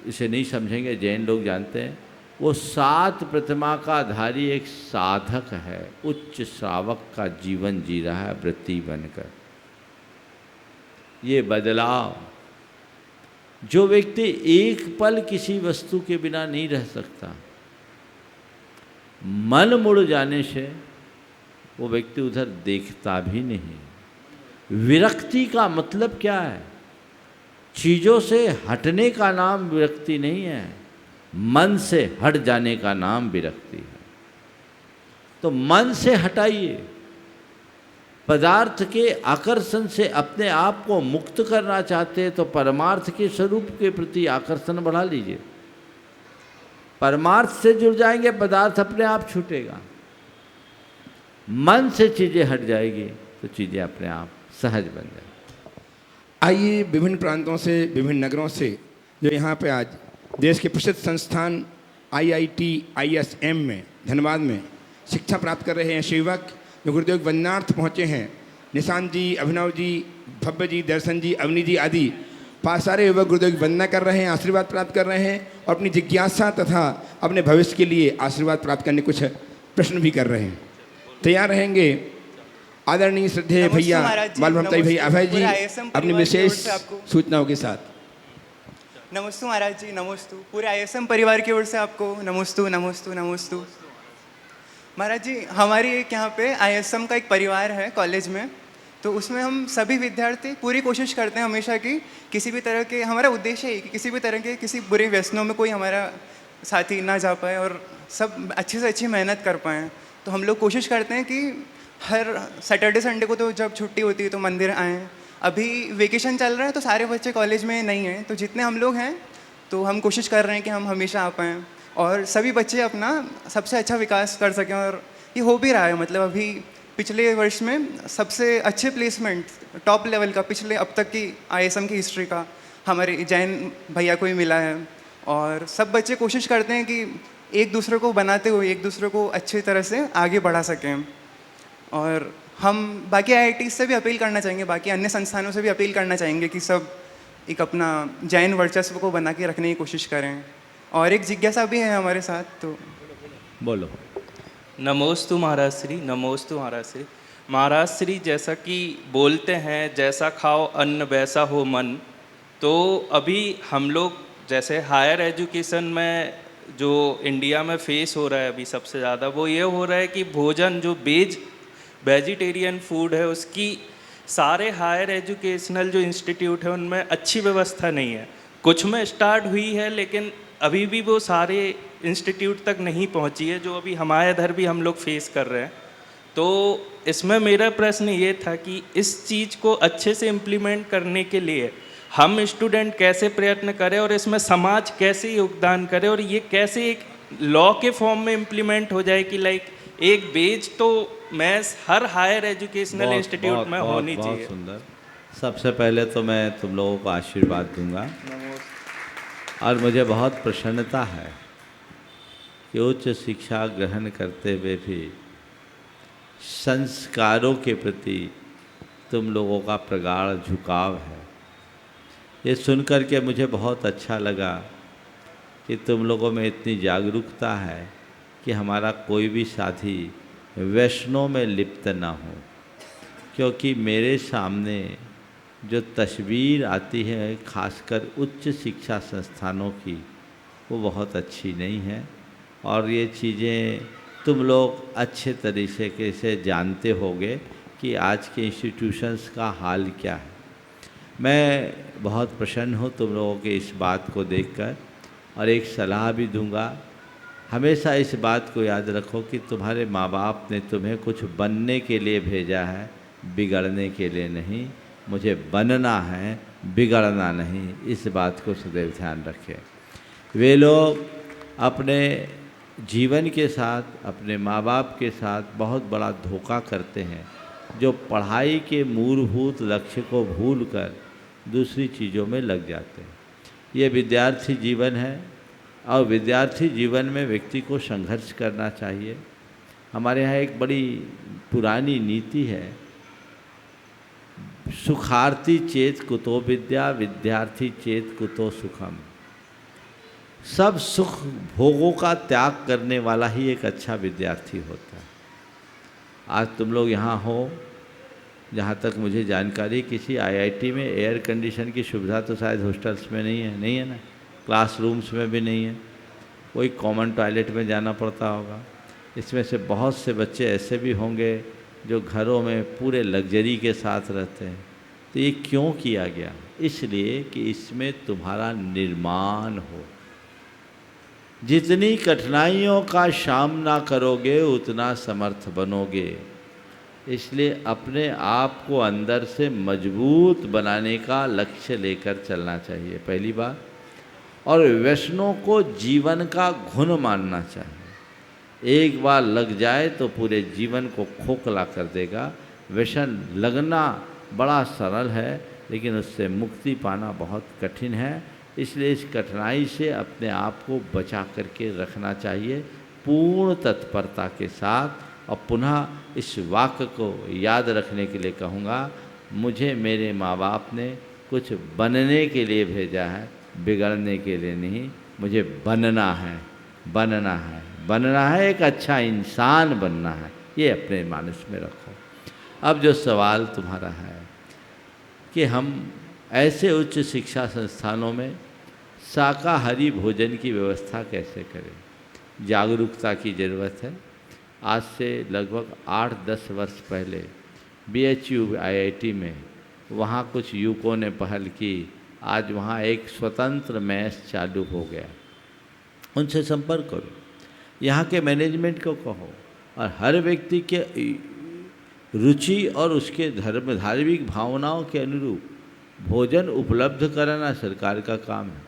इसे नहीं समझेंगे, जैन लोग जानते हैं, वो 7 प्रतिमा का धारी एक साधक है, उच्च श्रावक का जीवन जी रहा है व्रती बनकर। ये बदलाव, जो व्यक्ति एक पल किसी वस्तु के बिना नहीं रह सकता, मन मुड़ जाने से वो व्यक्ति उधर देखता भी नहीं। विरक्ति का मतलब क्या है? चीज़ों से हटने का नाम विरक्ति नहीं है, मन से हट जाने का नाम विरक्ति है। तो मन से हटाइए, पदार्थ के आकर्षण से अपने आप को मुक्त करना चाहते हैं तो परमार्थ के स्वरूप के प्रति आकर्षण बढ़ा लीजिए। परमार्थ से जुड़ जाएंगे, पदार्थ अपने आप छूटेगा। मन से चीज़ें हट जाएगी तो चीज़ें अपने आप सहज बन जाएगी। आइए विभिन्न प्रांतों से, विभिन्न नगरों से, जो यहाँ पे आज देश के प्रसिद्ध संस्थान IIT ISM में, धनबाद में शिक्षा प्राप्त कर रहे हैं सेवक, जो गुरुदेव वंदनार्थ पहुँचे हैं, निशांत जी, अभिनव जी, भव्य जी, दर्शन जी, अवनी जी आदि पास सारे युवक गुरुदेव की वंदना कर रहे हैं, आशीर्वाद प्राप्त कर रहे हैं और अपनी जिज्ञासा तथा अपने भविष्य के लिए आशीर्वाद प्राप्त करने कुछ प्रश्न भी कर रहे हैं। तैयार रहेंगे आदरणीय श्रद्धेय भैया बाल भ्रमताई भैया अभय जी अपनी विशेष सूचनाओं के साथ। नमस्तु महाराज जी, नमस्तु। पूरे ISM परिवार की ओर से आपको नमस्तु नमस्तु नमस्तु। महाराज जी, हमारी एक यहाँ पे ISM का एक परिवार है कॉलेज में, तो उसमें हम सभी विद्यार्थी पूरी कोशिश करते हैं हमेशा कि किसी भी तरह के, हमारा उद्देश्य है कि किसी भी तरह के किसी बुरे व्यसनों में कोई हमारा साथी ना जा पाए और सब अच्छे से अच्छी मेहनत कर पाएँ। तो हम लोग कोशिश करते हैं कि हर सैटरडे संडे को तो जब छुट्टी होती है तो मंदिर आएँ। अभी वेकेशन चल रहा है तो सारे बच्चे कॉलेज में नहीं हैं, तो जितने हम लोग हैं तो हम कोशिश कर रहे हैं कि हम हमेशा आ पाएँ और सभी बच्चे अपना सबसे अच्छा विकास कर सकें। और ये हो भी रहा है, मतलब अभी पिछले वर्ष में सबसे अच्छे प्लेसमेंट टॉप लेवल का पिछले अब तक की ISM की हिस्ट्री का हमारे जैन भैया को ही मिला है। और सब बच्चे कोशिश करते हैं कि एक दूसरे को बनाते हुए एक दूसरे को अच्छी तरह से आगे बढ़ा सकें। और हम बाकी IIT से भी अपील करना चाहेंगे, बाकी अन्य संस्थानों से भी अपील करना चाहेंगे कि सब एक अपना जैन वर्चस्व को बना के रखने की कोशिश करें। और एक जिज्ञासा भी है हमारे साथ, तो बोलो। नमोस्तु महाराज श्री, नमोस्तु महाराज श्री। महाराज श्री, जैसा कि बोलते हैं जैसा खाओ अन्न वैसा हो मन, तो अभी हम लोग जैसे हायर एजुकेशन में जो इंडिया में फेस हो रहा है अभी सबसे ज़्यादा, वो ये हो रहा है कि भोजन जो वेजिटेरियन फूड है उसकी सारे हायर एजुकेशनल जो इंस्टीट्यूट है उनमें अच्छी व्यवस्था नहीं है। कुछ में स्टार्ट हुई है लेकिन अभी भी वो सारे इंस्टीट्यूट तक नहीं पहुंची है, जो अभी हमारे इधर भी हम लोग फेस कर रहे हैं। तो इसमें मेरा प्रश्न ये था कि इस चीज़ को अच्छे से इम्प्लीमेंट करने के लिए हम स्टूडेंट कैसे प्रयत्न करें और इसमें समाज कैसे योगदान करे और ये कैसे एक लॉ के फॉर्म में इम्प्लीमेंट हो जाए कि लाइक एक बेच तो मैथ्स हर हायर एजुकेशनल इंस्टीट्यूट में होनी चाहिए। बहुत सुंदर। सबसे पहले तो मैं तुम लोगों को आशीर्वाद दूंगा और मुझे बहुत प्रसन्नता है कि उच्च शिक्षा ग्रहण करते हुए भी संस्कारों के प्रति तुम लोगों का प्रगाढ़ झुकाव है। ये सुनकर के मुझे बहुत अच्छा लगा कि तुम लोगों में इतनी जागरूकता है कि हमारा कोई भी साथी वैष्णव में लिप्त ना हो, क्योंकि मेरे सामने जो तस्वीर आती है खासकर उच्च शिक्षा संस्थानों की वो बहुत अच्छी नहीं है। और ये चीज़ें तुम लोग अच्छे तरीके से जानते होगे कि आज के इंस्टीट्यूशंस का हाल क्या है। मैं बहुत प्रसन्न हूँ तुम लोगों के इस बात को देखकर और एक सलाह भी दूंगा। हमेशा इस बात को याद रखो कि तुम्हारे माँ बाप ने तुम्हें कुछ बनने के लिए भेजा है, बिगड़ने के लिए नहीं। मुझे बनना है, बिगड़ना नहीं। इस बात को सदैव ध्यान रखें। वे लोग अपने जीवन के साथ, अपने माँ बाप के साथ बहुत बड़ा धोखा करते हैं, जो पढ़ाई के मूलभूत लक्ष्य को भूलकर दूसरी चीज़ों में लग जाते हैं। ये विद्यार्थी जीवन है और विद्यार्थी जीवन में व्यक्ति को संघर्ष करना चाहिए। हमारे यहाँ एक बड़ी पुरानी नीति है, सुखार्थी चेत कुतो विद्या, विद्यार्थी चेत कुतो सुखम। सब सुख भोगों का त्याग करने वाला ही एक अच्छा विद्यार्थी होता है। आज तुम लोग यहाँ हो, जहाँ तक मुझे जानकारी किसी आईआईटी में एयर कंडीशन की सुविधा तो शायद हॉस्टल्स में नहीं है ना, क्लासरूम्स में भी नहीं है, कोई कॉमन टॉयलेट में जाना पड़ता होगा। इसमें से बहुत से बच्चे ऐसे भी होंगे जो घरों में पूरे लग्जरी के साथ रहते हैं। तो ये क्यों किया गया? इसलिए कि इसमें तुम्हारा निर्माण हो। जितनी कठिनाइयों का सामना करोगे उतना समर्थ बनोगे। इसलिए अपने आप को अंदर से मजबूत बनाने का लक्ष्य लेकर चलना चाहिए, पहली बात। और व्यसनों को जीवन का घुन मानना चाहिए। एक बार लग जाए तो पूरे जीवन को खोखला कर देगा। व्यसन लगना बड़ा सरल है, लेकिन उससे मुक्ति पाना बहुत कठिन है। इसलिए इस कठिनाई से अपने आप को बचा करके रखना चाहिए पूर्ण तत्परता के साथ। और पुनः इस वाक्य को याद रखने के लिए कहूँगा, मुझे मेरे माँ बाप ने कुछ बनने के लिए भेजा है, बिगड़ने के लिए नहीं। मुझे बनना है, बनना है, बनना है, एक अच्छा इंसान बनना है। ये अपने मानस में रखो। अब जो सवाल तुम्हारा है कि हम ऐसे उच्च शिक्षा संस्थानों में शाकाहारी भोजन की व्यवस्था कैसे करें, जागरूकता की ज़रूरत है। आज से लगभग 8-10 वर्ष पहले BHU IIT में वहाँ कुछ युवकों ने पहल की। आज वहाँ एक स्वतंत्र मेस चालू हो गया। उनसे संपर्क करो, यहाँ के मैनेजमेंट को कहो, और हर व्यक्ति के रुचि और उसके धार्मिक भावनाओं के अनुरूप भोजन उपलब्ध कराना सरकार का काम है।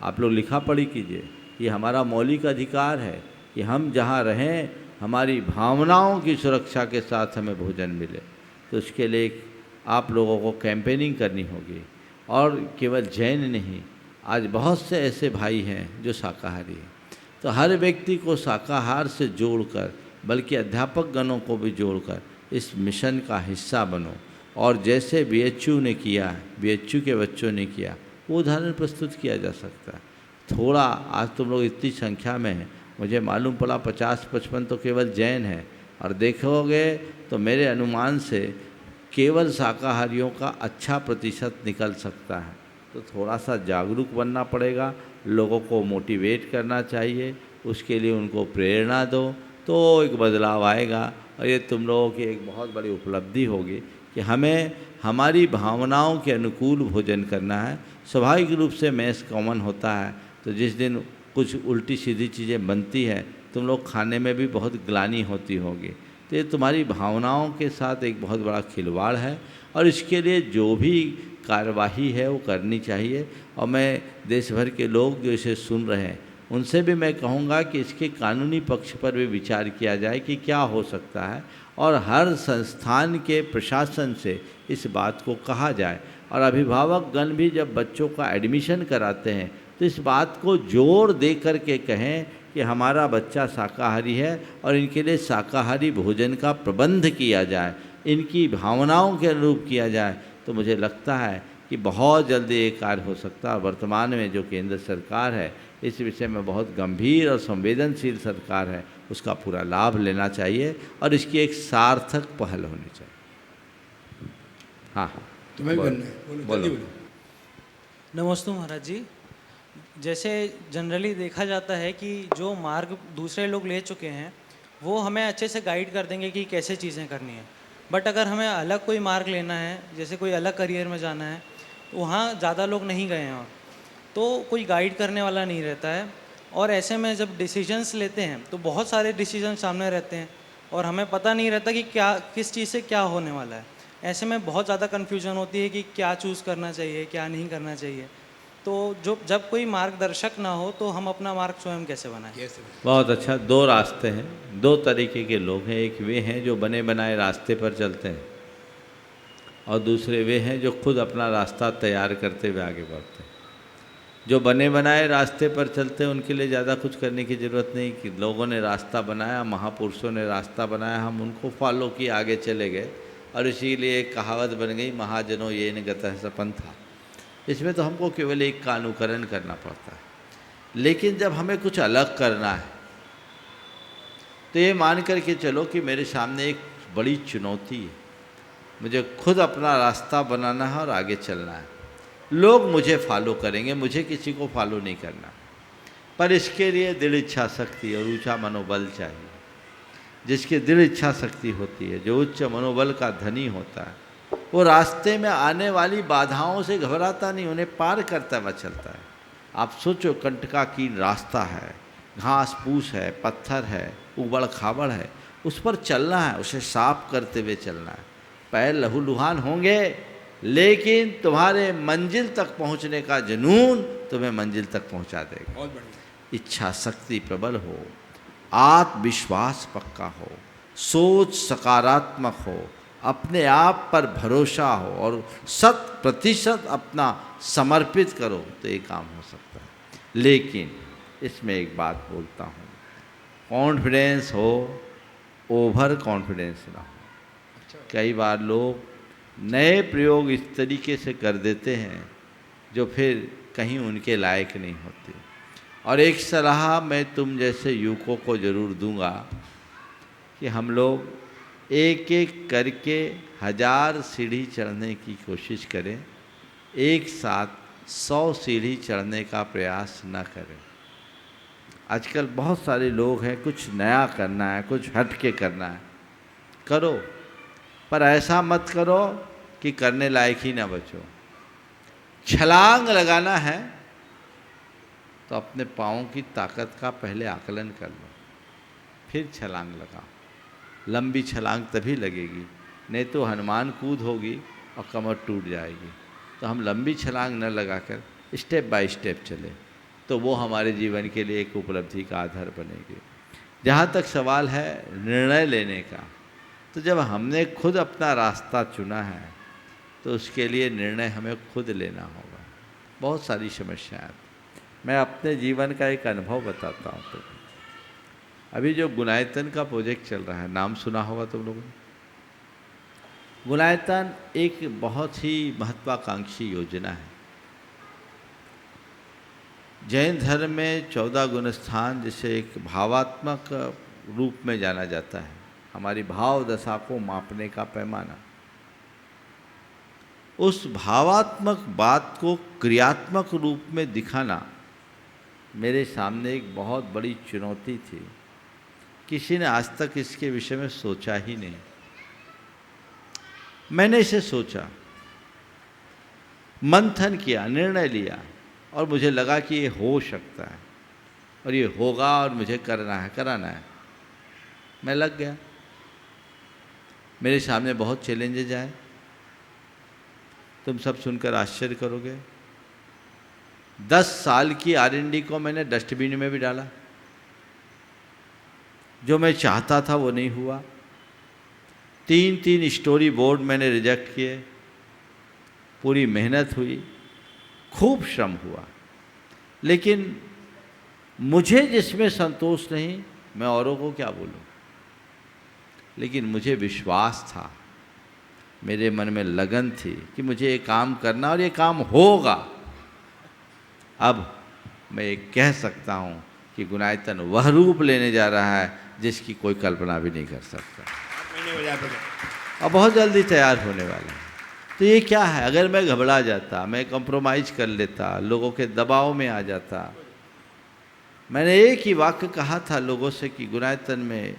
आप लोग लिखा पढ़ी कीजिए, ये हमारा मौलिक अधिकार है कि हम जहाँ रहें हमारी भावनाओं की सुरक्षा के साथ हमें भोजन मिले। तो उसके लिए आप लोगों को कैंपेनिंग करनी होगी। और केवल जैन नहीं, आज बहुत से ऐसे भाई हैं जो शाकाहारी हैं। तो हर व्यक्ति को शाकाहार से जोड़कर, बल्कि अध्यापक गणों को भी जोड़कर इस मिशन का हिस्सा बनो। और जैसे BHU ने किया है, BHU के बच्चों ने किया, वो उदाहरण प्रस्तुत किया जा सकता है। थोड़ा आज तुम लोग इतनी संख्या में हैं, मुझे मालूम पड़ा 50-55 तो केवल जैन है, और देखोगे तो मेरे अनुमान से केवल शाकाहारियों का अच्छा प्रतिशत निकल सकता है। तो थोड़ा सा जागरूक बनना पड़ेगा, लोगों को मोटिवेट करना चाहिए, उसके लिए उनको प्रेरणा दो, तो एक बदलाव आएगा। और ये तुम लोगों की एक बहुत बड़ी उपलब्धि होगी कि हमें हमारी भावनाओं के अनुकूल भोजन करना है। स्वाभाविक रूप से मेस कॉमन होता है, तो जिस दिन कुछ उल्टी सीधी चीज़ें बनती हैं, तुम लोग खाने में भी बहुत ग्लानि होती होगी। तो ये तुम्हारी भावनाओं के साथ एक बहुत बड़ा खिलवाड़ है, और इसके लिए जो भी कार्यवाही है वो करनी चाहिए। और मैं देश भर के लोग जो इसे सुन रहे हैं उनसे भी मैं कहूँगा कि इसके कानूनी पक्ष पर भी विचार किया जाए कि क्या हो सकता है, और हर संस्थान के प्रशासन से इस बात को कहा जाए। और अभिभावक गण भी जब बच्चों का एडमिशन कराते हैं तो इस बात को जोर दे कर के कहें कि हमारा बच्चा शाकाहारी है और इनके लिए शाकाहारी भोजन का प्रबंध किया जाए, इनकी भावनाओं के अनुरूप किया जाए। तो मुझे लगता है कि बहुत जल्दी ये कार्य हो सकता है। वर्तमान में जो केंद्र सरकार है इस विषय में बहुत गंभीर और संवेदनशील सरकार है, उसका पूरा लाभ लेना चाहिए और इसकी एक सार्थक पहल होनी चाहिए। हाँ हाँ, तुम्हें भी बनना है, बोलो। नमस्ते महाराज जी। जैसे जनरली देखा जाता है कि जो मार्ग दूसरे लोग ले चुके हैं वो हमें अच्छे से गाइड कर देंगे कि कैसे चीज़ें करनी है, बट अगर हमें अलग कोई मार्ग लेना है, जैसे कोई अलग करियर में जाना है, तो वहाँ ज़्यादा लोग नहीं गए हैं तो कोई गाइड करने वाला नहीं रहता है। और ऐसे में जब डिसीजंस लेते हैं तो बहुत सारे डिसीजन सामने रहते हैं और हमें पता नहीं रहता कि क्या किस चीज़ से क्या होने वाला है। ऐसे में बहुत ज़्यादा कन्फ्यूजन होती है कि क्या चूज़ करना चाहिए, क्या नहीं करना चाहिए। तो जब कोई मार्गदर्शक ना हो तो हम अपना मार्ग स्वयं कैसे बनाएं? बहुत अच्छा। दो रास्ते हैं, दो तरीके के लोग हैं। एक वे हैं जो बने बनाए रास्ते पर चलते हैं, और दूसरे वे हैं जो खुद अपना रास्ता तैयार करते हुए आगे बढ़ते हैं। जो बने बनाए रास्ते पर चलते हैं उनके लिए ज़्यादा कुछ करने की ज़रूरत नहीं कि लोगों ने रास्ता बनाया, महापुरुषों ने रास्ता बनाया, हम उनको फॉलो किए, आगे चले गए, और इसीलिए एक कहावत बन गई, महाजनों ये न गतः स पंथा। इसमें तो हमको केवल एक का अनुकरण करना पड़ता है। लेकिन जब हमें कुछ अलग करना है तो ये मान कर के चलो कि मेरे सामने एक बड़ी चुनौती है, मुझे खुद अपना रास्ता बनाना है और आगे चलना है। लोग मुझे फॉलो करेंगे, मुझे किसी को फॉलो नहीं करना, पर इसके लिए दृढ़ इच्छा शक्ति और ऊंचा मनोबल चाहिए। जिसकी दृढ़ इच्छा शक्ति होती है, जो उच्च मनोबल का धनी होता है, वो रास्ते में आने वाली बाधाओं से घबराता नहीं, उन्हें पार करता हुआ चलता है। आप सोचो, कंटकाकीन रास्ता है, घास फूस है, पत्थर है, उबड़ खाबड़ है, उस पर चलना है, उसे साफ करते हुए चलना है। पैर लहूलुहान होंगे, लेकिन तुम्हारे मंजिल तक पहुंचने का जुनून तुम्हें मंजिल तक पहुंचा देगा। बहुत बढ़िया। इच्छा शक्ति प्रबल हो, आत्मविश्वास पक्का हो, सोच सकारात्मक हो, अपने आप पर भरोसा हो और 100% अपना समर्पित करो तो ये काम हो सकता है। लेकिन इसमें एक बात बोलता हूँ, कॉन्फिडेंस हो, ओवर कॉन्फिडेंस ना हो। कई बार लोग नए प्रयोग इस तरीके से कर देते हैं जो फिर कहीं उनके लायक नहीं होते। और एक सलाह मैं तुम जैसे युवकों को ज़रूर दूंगा कि हम लोग एक एक करके 1000 सीढ़ी चढ़ने की कोशिश करें, एक साथ 100 सीढ़ी चढ़ने का प्रयास न करें। आजकल बहुत सारे लोग हैं, कुछ नया करना है, कुछ हट के करना है, करो, पर ऐसा मत करो कि करने लायक ही ना बचो। छलांग लगाना है तो अपने पाँव की ताकत का पहले आकलन कर लो, फिर छलांग लगाओ। लंबी छलांग तभी लगेगी, नहीं तो हनुमान कूद होगी और कमर टूट जाएगी। तो हम लंबी छलांग न लगाकर स्टेप बाय स्टेप चले तो वो हमारे जीवन के लिए एक उपलब्धि का आधार बनेगी। जहाँ तक सवाल है निर्णय लेने का, तो जब हमने खुद अपना रास्ता चुना है तो उसके लिए निर्णय हमें खुद लेना होगा। बहुत सारी समस्याएं, मैं अपने जीवन का एक अनुभव बताता हूँ। तो अभी जो गुणायतन का प्रोजेक्ट चल रहा है, नाम सुना होगा तुम लोगों ने। गुणायतन एक बहुत ही महत्वाकांक्षी योजना है। जैन धर्म में 14 गुण स्थान, जिसे एक भावात्मक रूप में जाना जाता है, हमारी भाव दशा को मापने का पैमाना। उस भावात्मक बात को क्रियात्मक रूप में दिखाना मेरे सामने एक बहुत बड़ी चुनौती थी। किसी ने आज तक इसके विषय में सोचा ही नहीं। मैंने इसे सोचा, मंथन किया, निर्णय लिया और मुझे लगा कि ये हो सकता है और ये होगा और मुझे करना है, कराना है। मैं लग गया। मेरे सामने बहुत चैलेंजेज आए, तुम सब सुनकर आश्चर्य करोगे। 10 साल की R&D को मैंने डस्टबिन में भी डाला। जो मैं चाहता था वो नहीं हुआ। 3 स्टोरी बोर्ड मैंने रिजेक्ट किए। पूरी मेहनत हुई, खूब श्रम हुआ, लेकिन मुझे जिसमें संतोष नहीं, मैं औरों को क्या बोलूं। लेकिन मुझे विश्वास था, मेरे मन में लगन थी कि मुझे ये काम करना और ये काम होगा। अब मैं ये कह सकता हूँ कि गुणायतन वह रूप लेने जा रहा है जिसकी कोई कल्पना भी नहीं कर सकता, और बहुत जल्दी तैयार होने वाला है। तो ये क्या है, अगर मैं घबरा जाता, मैं कंप्रोमाइज़ कर लेता, लोगों के दबाव में आ जाता। मैंने एक ही वाक्य कहा था लोगों से कि गुणायतन में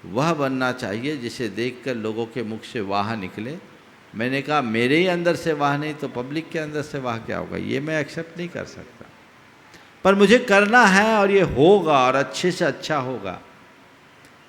वह बनना चाहिए जिसे देखकर लोगों के मुख से वाह निकले। मैंने कहा मेरे ही अंदर से वाह नहीं तो पब्लिक के अंदर से वाह क्या होगा, ये मैं एक्सेप्ट नहीं कर सकता। पर मुझे करना है और ये होगा और अच्छे से अच्छा होगा।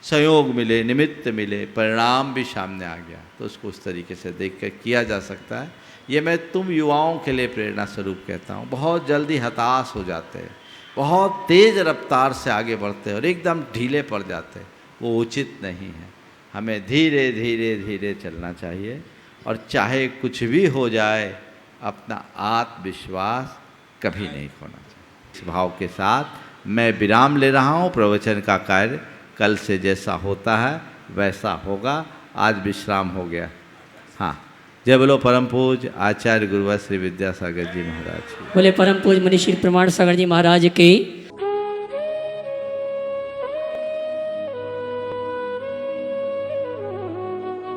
संयोग मिले, निमित्त मिले, परिणाम भी सामने आ गया, तो उसको उस तरीके से देखकर किया जा सकता है। ये मैं तुम युवाओं के लिए प्रेरणा स्वरूप कहता हूँ। बहुत जल्दी हताश हो जाते हैं, बहुत तेज़ रफ्तार से आगे बढ़ते हैं और एकदम ढीले पड़ जाते हैं, वो उचित नहीं है। हमें धीरे धीरे धीरे चलना चाहिए और चाहे कुछ भी हो जाए अपना आत्मविश्वास कभी नहीं खोना चाहिए। इस भाव के साथ मैं विराम ले रहा हूँ। प्रवचन का कार्य कल से जैसा होता है वैसा होगा। आज विश्राम हो गया। हाँ, जय बोलो परम पूज्य आचार्य गुरुवर श्री विद्यासागर जी महाराज। बोले परम पूज्य मुनि श्री प्रमाण सागर जी महाराज की।